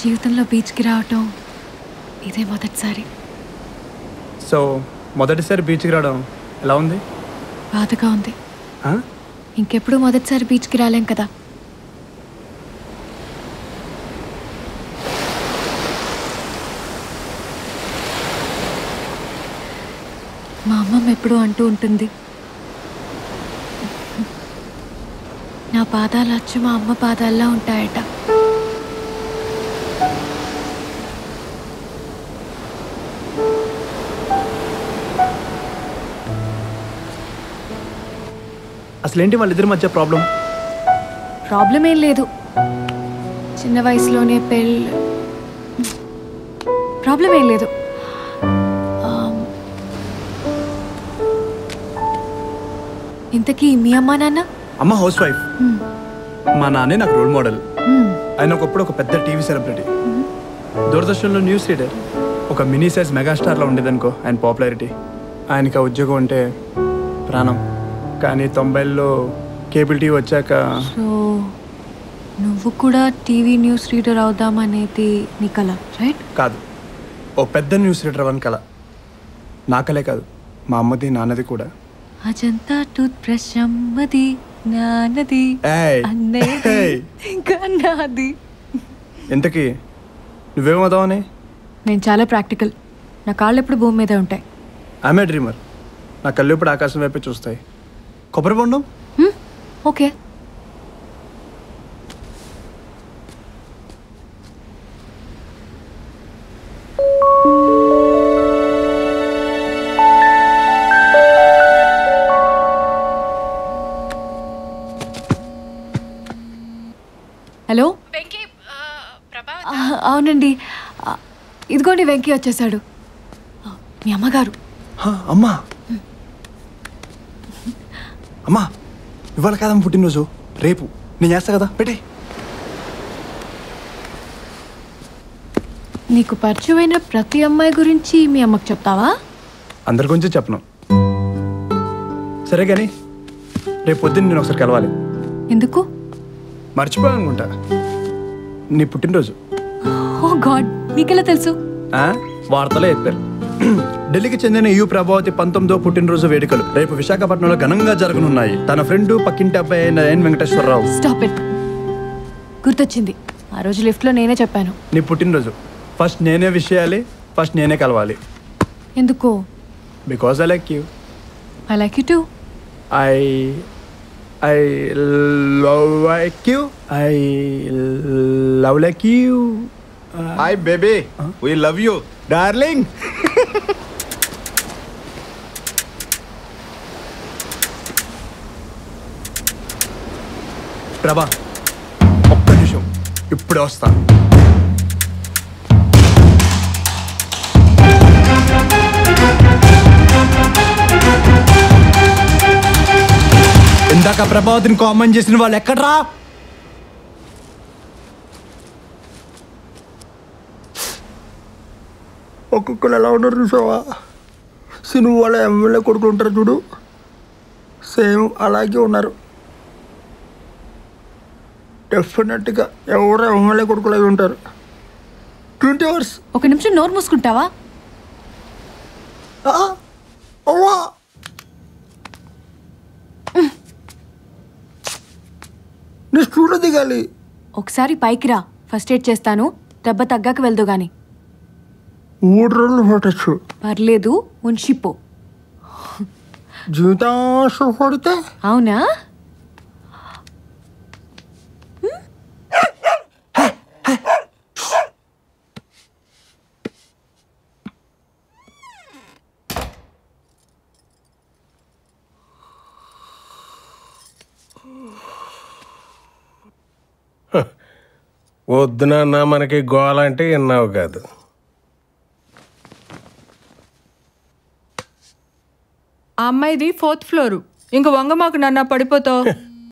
జీవితంలో బీచ్కి రావటం ఇదే మొదటిసారి. సో మొదటిసారి బీచ్కి రావడం ఎలా ఉంది? బాధగా ఉంది. ఇంకెప్పుడు మొదటిసారి బీచ్కి రాలేం కదా. మా అమ్మమ్మ ఎప్పుడూ అంటూ ఉంటుంది, నా పాదాలు అచ్చు మా అమ్మ పాదాల్లా ఉంటాయట. అసలేంటి వాళ్ళిద్దరి మధ్య ప్రాబ్లం? ప్రాబ్లం ఏం లేదు, చిన్న వయసులోనే ప్రాబ్లం ఏం లేదు. ఇంతకీ మీ అమ్మా నాన్న? అమ్మ హౌస్ వైఫ్, మా నాన్నే నాకు రోల్ మోడల్. ఆయన ఒకప్పుడు ఒక పెద్ద టీవీ సెలబ్రిటీ, దూరదర్శన్లో న్యూస్ రీడర్, ఒక మినీ సైజ్ మెగాస్టార్లో ఉండేదనుకో ఆయన పాపులారిటీ. ఆయనకి ఆ ఉద్యోగం అంటే ప్రాణం. కానీ 90ల్లో కేబుల్ టీవీ వచ్చాక. సో నువ్వు కూడా టీవీ న్యూస్ రీడర్ అవుదామనేది నీ కల, రైట్? కాదు, ఓ పెద్ద న్యూస్ రీడర్ అవ్వని కల. నా కలే కాదు, మా అమ్మది నాన్నది కూడా. అజంతా టూత్ బ్రష్ అమ్మది నాన్నది ఇంకా నాది. ఇంతకీ నువ్వేమవుతావని? నేను చాలా ప్రాక్టికల్, నా కాళ్ళు ఎప్పుడు భూమి మీదే ఉంటాయి. ఆమె డ్రీమర్, నా కళ్ళు ఇప్పుడు ఆకాశం వైపే చూస్తాయి. కొబ్బరి బొండం ఓకే. హలో వెంకీ, అవునండి, ఇదిగోండి వెంకీ వచ్చేసాడు. మీ అమ్మగారు. అమ్మా అమ్మా, ఇవాళ కాదమ్మ పుట్టినరోజు, రేపు నేను చేస్తా కదా, పెట్టే. నీకు పరిచయమైన ప్రతి అమ్మాయి గురించి మీ అమ్మకు చెప్తావా? అందరి గురించి చెప్పను. సరే కానీ రేపు పొద్దున్న నేను ఒకసారి కలవాలి. ఎందుకు? మర్చిపోయా అనుకుంటా, నీ పుట్టినరోజు. ఓ గాడ్, మీకెలా తెలుసు? వార్తలో చెప్పారు. ఢిల్లీకి చెందిన యు ప్రభావతి 19వ పుట్టినరోజు వేడుకలు రేపు విశాఖపట్నంలో ఘనంగా జరగనున్నాయి. తన ఫ్రెండ్ పక్కింటి అబ్బాయి అయిన ఎన్ వెంకటేశ్వరరావు. స్టాప్ ఇట్, గుర్తొచ్చింది, ఆ రోజు లిఫ్ట్లో నేనే చెప్పాను. నీ పుట్టినరోజు, ఫస్ట్ నేనే విష్ చేయాలి, ఫస్ట్ నేనే కలవాలి. ఎందుకు? Because I like you. I like you two. I love like you. I love like you. Hi baby, we love you, darling. ప్రభా, ఒక్క నిమిషం, ఇప్పుడే వస్తా. ఇందాక ప్రభావతిని కామెంట్ చేసిన వాళ్ళు ఎక్కడ్రా? ఒక్కొక్కరు ఎలా ఉన్నారు చూసావా? సినిమా వాళ్ళ ఎమ్మెల్యే కొడుకులు ఉంటారు చూడు, సేమ్ అలాగే ఉన్నారు. డెఫినెట్గా ఎవరో ఎమ్మెల్యే కొడుకులు అవి ఉంటారు. 20 hours. ఒక నిమిషం నోరు మూసుకుంటావా? నీ స్టూడియో దిగాలి. ఒకసారి పైకి రా, ఫస్ట్ ఎయిడ్ చేస్తాను, దెబ్బ తగ్గాక వెళ్దు గాని. 3 రోజులు పట్టచ్చు. పర్లేదు, ఉంచిపో. జీవితం పడితే అవునా? వద్దునన్నా మనకి గోలంటే విన్నావు కాదు. ఆ అమ్మాయిది 4th ఫ్లోరు, ఇంక వంగ మాకు నన్న పడిపోతావు.